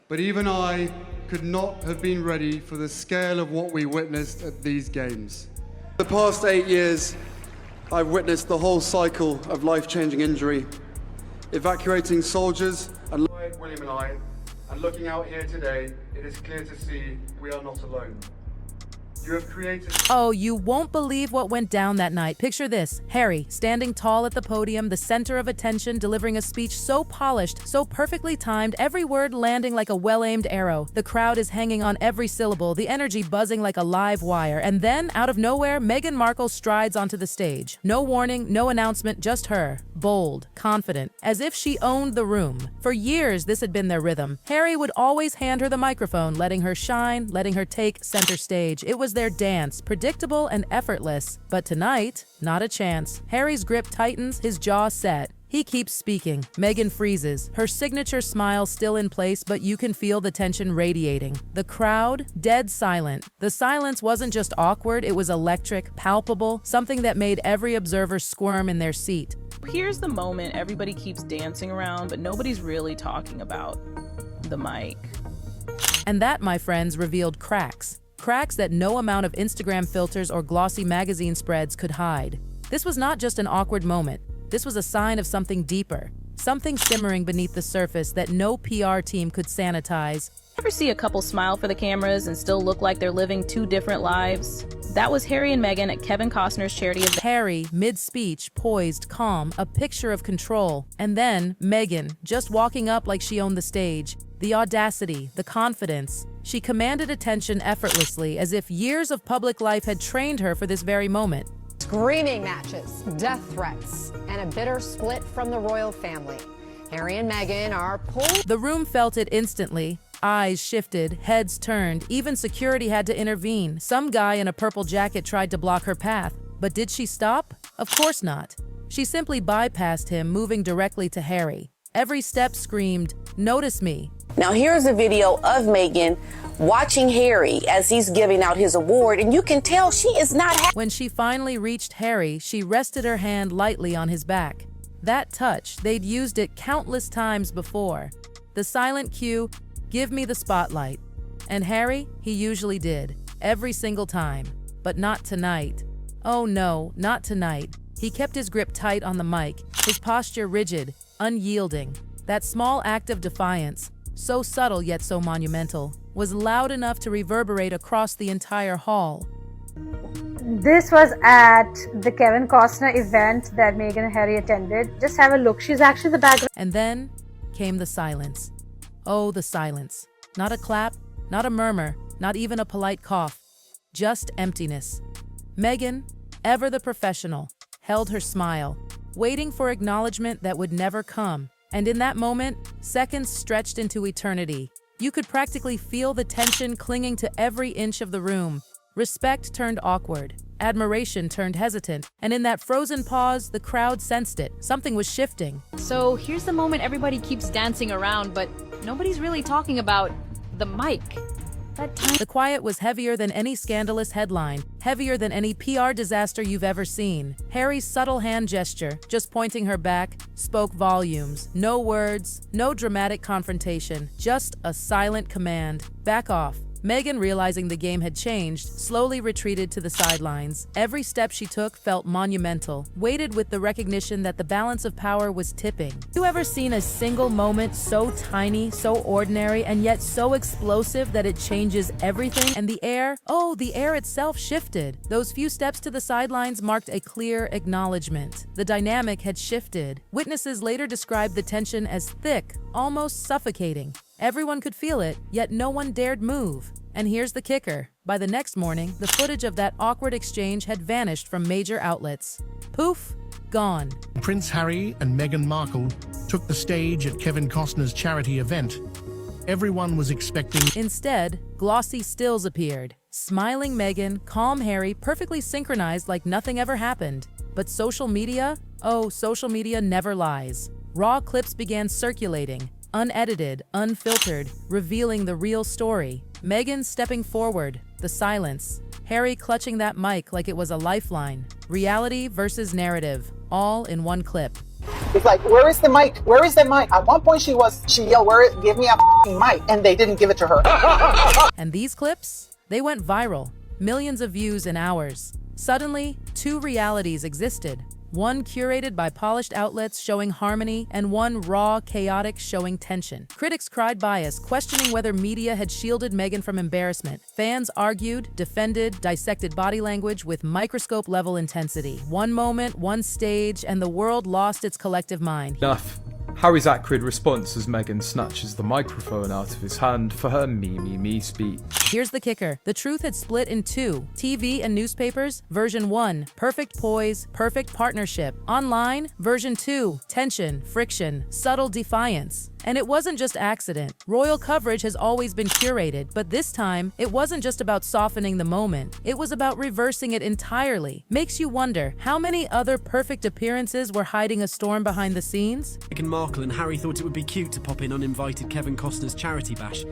but even I could not have been ready for the scale of what we witnessed at these games. The past 8 years, I've witnessed the whole cycle of life-changing injury, evacuating soldiers and like William and I, and looking out here today, it is clear to see we are not alone. You have created... Oh, you won't believe what went down that night. Picture this: Harry, standing tall at the podium, the center of attention, delivering a speech so polished, so perfectly timed, every word landing like a well-aimed arrow. The crowd is hanging on every syllable, the energy buzzing like a live wire. And then, out of nowhere, Meghan Markle strides onto the stage. No warning, no announcement, just her. Bold, confident, as if she owned the room. For years, this had been their rhythm. Harry would always hand her the microphone, letting her shine, letting her take center stage. It was their dance, predictable and effortless. But tonight, not a chance. Harry's grip tightens, his jaw set. He keeps speaking. Meghan freezes, her signature smile still in place, but you can feel the tension radiating. The crowd, dead silent. The silence wasn't just awkward, it was electric, palpable, something that made every observer squirm in their seat. Here's the moment everybody keeps dancing around, but nobody's really talking about: the mic. And that, my friends, revealed cracks. Cracks that no amount of Instagram filters or glossy magazine spreads could hide. This was not just an awkward moment. This was a sign of something deeper, something simmering beneath the surface that no PR team could sanitize. Ever see a couple smile for the cameras and still look like they're living two different lives? That was Harry and Meghan at Kevin Costner's charity event. Harry, mid-speech, poised, calm, a picture of control. And then Meghan, just walking up like she owned the stage. The audacity, the confidence. She commanded attention effortlessly, as if years of public life had trained her for this very moment. Screaming matches, death threats, and a bitter split from the royal family. Harry and Meghan are pulled. The room felt it instantly. Eyes shifted, heads turned, even security had to intervene. Some guy in a purple jacket tried to block her path. But did she stop? Of course not. She simply bypassed him, moving directly to Harry. Every step screamed, "Notice me." Now here's a video of Meghan watching Harry as he's giving out his award, and you can tell she is not happy. When she finally reached Harry, she rested her hand lightly on his back. That touch, they'd used it countless times before. The silent cue, "Give me the spotlight." And Harry, he usually did, every single time. But not tonight. Oh no, not tonight. He kept his grip tight on the mic, his posture rigid, unyielding. That small act of defiance, so subtle yet so monumental, was loud enough to reverberate across the entire hall. This was at the Kevin Costner event that Meghan and Harry attended. Just have a look. She's actually the background. And then came the silence. Oh, the silence. Not a clap, not a murmur, not even a polite cough. Just emptiness. Meghan, ever the professional, held her smile, waiting for acknowledgement that would never come. And in that moment, seconds stretched into eternity. You could practically feel the tension clinging to every inch of the room. Respect turned awkward. Admiration turned hesitant. And in that frozen pause, the crowd sensed it. Something was shifting. So here's the moment everybody keeps dancing around, but nobody's really talking about: the mic. The quiet was heavier than any scandalous headline, heavier than any PR disaster you've ever seen. Harry's subtle hand gesture, just pointing her back, spoke volumes. No words, no dramatic confrontation, just a silent command. Back off. Meghan, realizing the game had changed, slowly retreated to the sidelines. Every step she took felt monumental, weighted with the recognition that the balance of power was tipping. You ever seen a single moment so tiny, so ordinary, and yet so explosive that it changes everything? And the air? Oh, the air itself shifted. Those few steps to the sidelines marked a clear acknowledgement. The dynamic had shifted. Witnesses later described the tension as thick, almost suffocating. Everyone could feel it, yet no one dared move. And here's the kicker. By the next morning, the footage of that awkward exchange had vanished from major outlets. Poof, gone. Prince Harry and Meghan Markle took the stage at Kevin Costner's charity event. Everyone was expecting. Instead, glossy stills appeared. Smiling Meghan, calm Harry, perfectly synchronized like nothing ever happened. But social media? Oh, social media never lies. Raw clips began circulating. Unedited, unfiltered, revealing the real story. Meghan stepping forward, the silence. Harry clutching that mic like it was a lifeline. Reality versus narrative, all in one clip. It's like, where is the mic? Where is the mic? At one point she yelled, give me a f***ing mic, and they didn't give it to her. And these clips, they went viral. Millions of views in hours. Suddenly, two realities existed. One curated by polished outlets showing harmony, and one raw, chaotic showing tension. Critics cried bias, questioning whether media had shielded Meghan from embarrassment. Fans argued, defended, dissected body language with microscope-level intensity. One moment, one stage, and the world lost its collective mind. Enough. Harry's acrid response as Meghan snatches the microphone out of his hand for her me speech. Here's the kicker. The truth had split in two. TV and newspapers, version 1, perfect poise, perfect partnership. Online, version 2, tension, friction, subtle defiance. And it wasn't just accident. Royal coverage has always been curated, but this time, it wasn't just about softening the moment. It was about reversing it entirely. Makes you wonder, how many other perfect appearances were hiding a storm behind the scenes? Meghan Markle and Harry thought it would be cute to pop in uninvited Kevin Costner's charity bash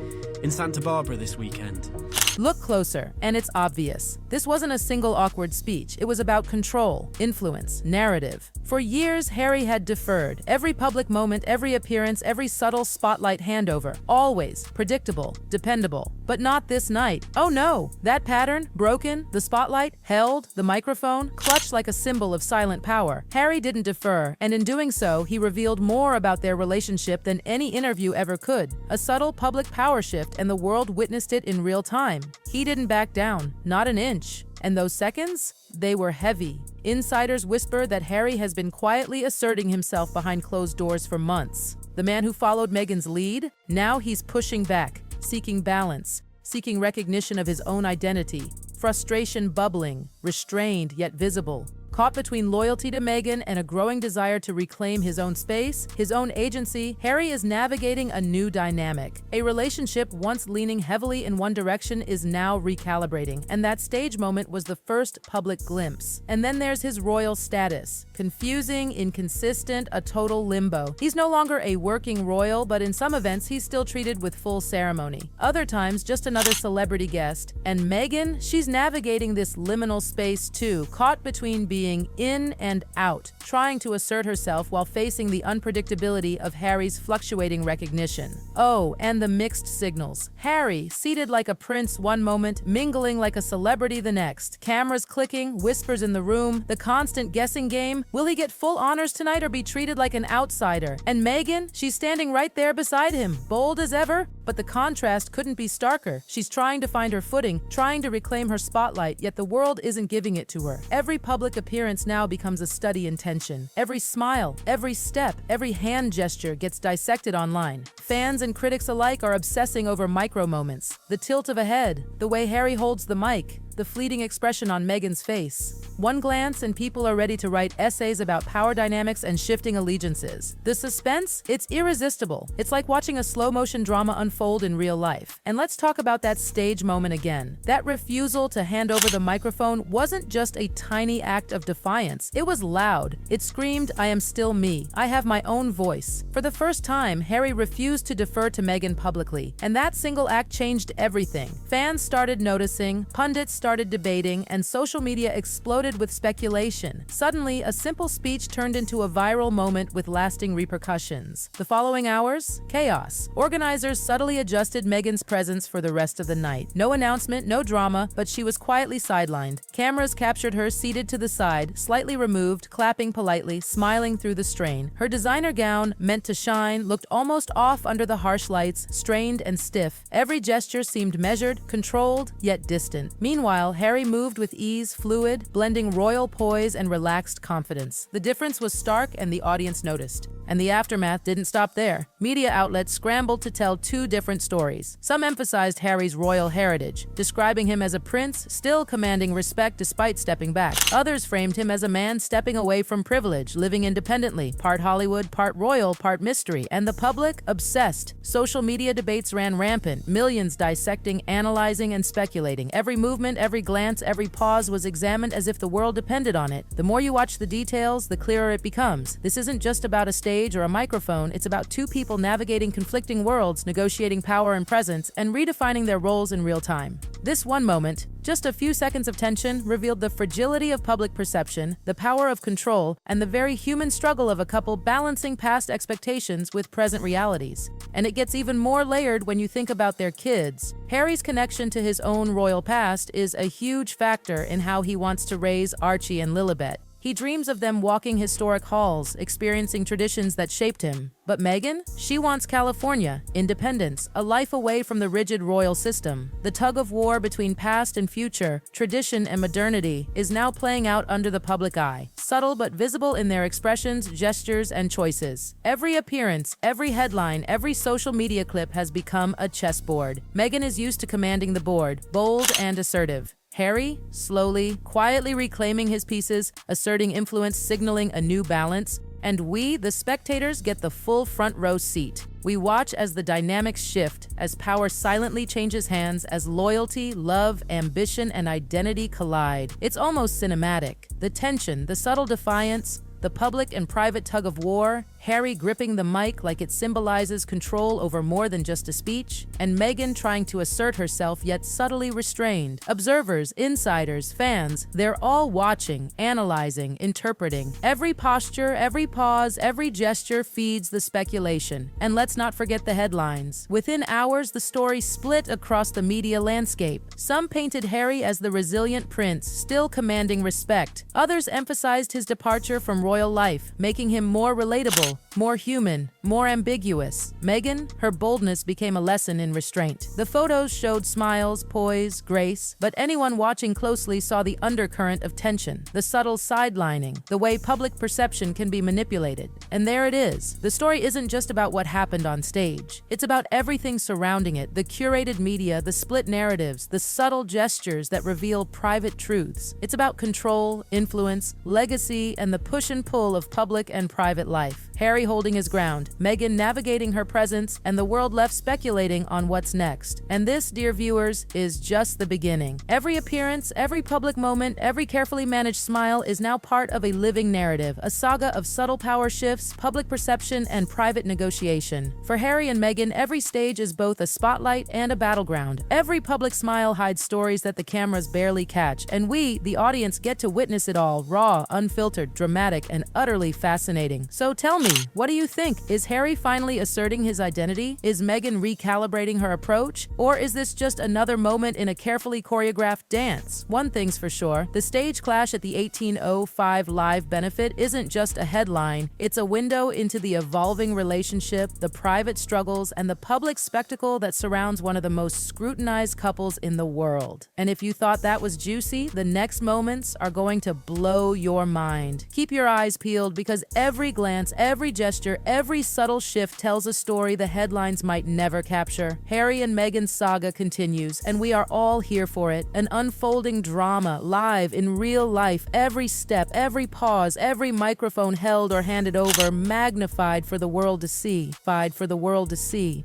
in Santa Barbara this weekend. Look closer, and it's obvious. This wasn't a single awkward speech. It was about control, influence, narrative. For years, Harry had deferred. Every public moment, every appearance, every subtle spotlight handover. Always predictable, dependable. But not this night. Oh no! That pattern, broken, the spotlight, held, the microphone, clutched like a symbol of silent power. Harry didn't defer, and in doing so, he revealed more about their relationship than any interview ever could. A subtle public power shift, and the world witnessed it in real time. He didn't back down, not an inch. And those seconds? They were heavy. Insiders whisper that Harry has been quietly asserting himself behind closed doors for months. The man who followed Meghan's lead? Now he's pushing back, seeking balance, seeking recognition of his own identity. Frustration bubbling, restrained yet visible. Caught between loyalty to Meghan and a growing desire to reclaim his own space, his own agency, Harry is navigating a new dynamic. A relationship once leaning heavily in one direction is now recalibrating, and that stage moment was the first public glimpse. And then there's his royal status. Confusing, inconsistent, a total limbo. He's no longer a working royal, but in some events he's still treated with full ceremony. Other times, just another celebrity guest. And Meghan, she's navigating this liminal space too, caught between being in and out, trying to assert herself while facing the unpredictability of Harry's fluctuating recognition. Oh, and the mixed signals. Harry, seated like a prince one moment, mingling like a celebrity the next. Cameras clicking, whispers in the room, the constant guessing game. Will he get full honors tonight or be treated like an outsider? And Meghan, she's standing right there beside him, bold as ever, but the contrast couldn't be starker. She's trying to find her footing, trying to reclaim her spotlight, yet the world isn't giving it to her. Every public appearance now becomes a study in tension. Every smile, every step, every hand gesture gets dissected online. Fans and critics alike are obsessing over micro moments. The tilt of a head, the way Harry holds the mic, the fleeting expression on Meghan's face. One glance and people are ready to write essays about power dynamics and shifting allegiances. The suspense? It's irresistible. It's like watching a slow-motion drama unfold in real life. And let's talk about that stage moment again. That refusal to hand over the microphone wasn't just a tiny act of defiance. It was loud. It screamed, "I am still me. I have my own voice." For the first time, Harry refused to defer to Meghan publicly. And that single act changed everything. Fans started noticing, pundits started debating, and social media exploded with speculation. Suddenly, a simple speech turned into a viral moment with lasting repercussions. The following hours? Chaos. Organizers subtly adjusted Meghan's presence for the rest of the night. No announcement, no drama, but she was quietly sidelined. Cameras captured her seated to the side, slightly removed, clapping politely, smiling through the strain. Her designer gown, meant to shine, looked almost off under the harsh lights, strained and stiff. Every gesture seemed measured, controlled, yet distant. Meanwhile, Harry moved with ease, fluid, blending royal poise and relaxed confidence. The difference was stark and the audience noticed. And the aftermath didn't stop there. Media outlets scrambled to tell two different stories. Some emphasized Harry's royal heritage, describing him as a prince still commanding respect despite stepping back. Others framed him as a man stepping away from privilege, living independently, part Hollywood, part royal, part mystery. And the public, obsessed. Social media debates ran rampant, millions dissecting, analyzing, and speculating. Every movement, every glance, every pause was examined as if the world depended on it. The more you watch the details, the clearer it becomes. This isn't just about a stage or a microphone, it's about two people navigating conflicting worlds, negotiating power and presence, and redefining their roles in real time. This one moment, just a few seconds of tension, revealed the fragility of public perception, the power of control, and the very human struggle of a couple balancing past expectations with present realities. And it gets even more layered when you think about their kids. Harry's connection to his own royal past is a huge factor in how he wants to raise Archie and Lilibet. He dreams of them walking historic halls, experiencing traditions that shaped him. But Meghan? She wants California, independence, a life away from the rigid royal system. The tug of war between past and future, tradition and modernity, is now playing out under the public eye, subtle but visible in their expressions, gestures, and choices. Every appearance, every headline, every social media clip has become a chessboard. Meghan is used to commanding the board, bold and assertive. Harry, slowly, quietly reclaiming his pieces, asserting influence, signaling a new balance. And we, the spectators, get the full front row seat. We watch as the dynamics shift, as power silently changes hands, as loyalty, love, ambition, and identity collide. It's almost cinematic. The tension, the subtle defiance, the public and private tug of war, Harry gripping the mic like it symbolizes control over more than just a speech, and Meghan trying to assert herself yet subtly restrained. Observers, insiders, fans, they're all watching, analyzing, interpreting. Every posture, every pause, every gesture feeds the speculation. And let's not forget the headlines. Within hours, the story split across the media landscape. Some painted Harry as the resilient prince, still commanding respect. Others emphasized his departure from royal life, making him more relatable, more human, more ambiguous. Meghan, her boldness became a lesson in restraint. The photos showed smiles, poise, grace, but anyone watching closely saw the undercurrent of tension, the subtle sidelining, the way public perception can be manipulated. And there it is. The story isn't just about what happened on stage. It's about everything surrounding it, the curated media, the split narratives, the subtle gestures that reveal private truths. It's about control, influence, legacy, and the push and pull of public and private life. Harry holding his ground, Meghan navigating her presence, and the world left speculating on what's next. And this, dear viewers, is just the beginning. Every appearance, every public moment, every carefully managed smile is now part of a living narrative, a saga of subtle power shifts, public perception, and private negotiation. For Harry and Meghan, every stage is both a spotlight and a battleground. Every public smile hides stories that the cameras barely catch, and we, the audience, get to witness it all, raw, unfiltered, dramatic, and utterly fascinating. So tell me, what do you think? Is Harry finally asserting his identity? Is Meghan recalibrating her approach? Or is this just another moment in a carefully choreographed dance? One thing's for sure, the stage clash at the 1805 live benefit isn't just a headline, it's a window into the evolving relationship, the private struggles, and the public spectacle that surrounds one of the most scrutinized couples in the world. And if you thought that was juicy, the next moments are going to blow your mind. Keep your eyes peeled because every glance, every gesture, every subtle shift tells a story the headlines might never capture. Harry and Meghan's saga continues, and we are all here for it. An unfolding drama, live in real life. Every step, every pause, every microphone held or handed over, magnified for the world to see. For the world to see.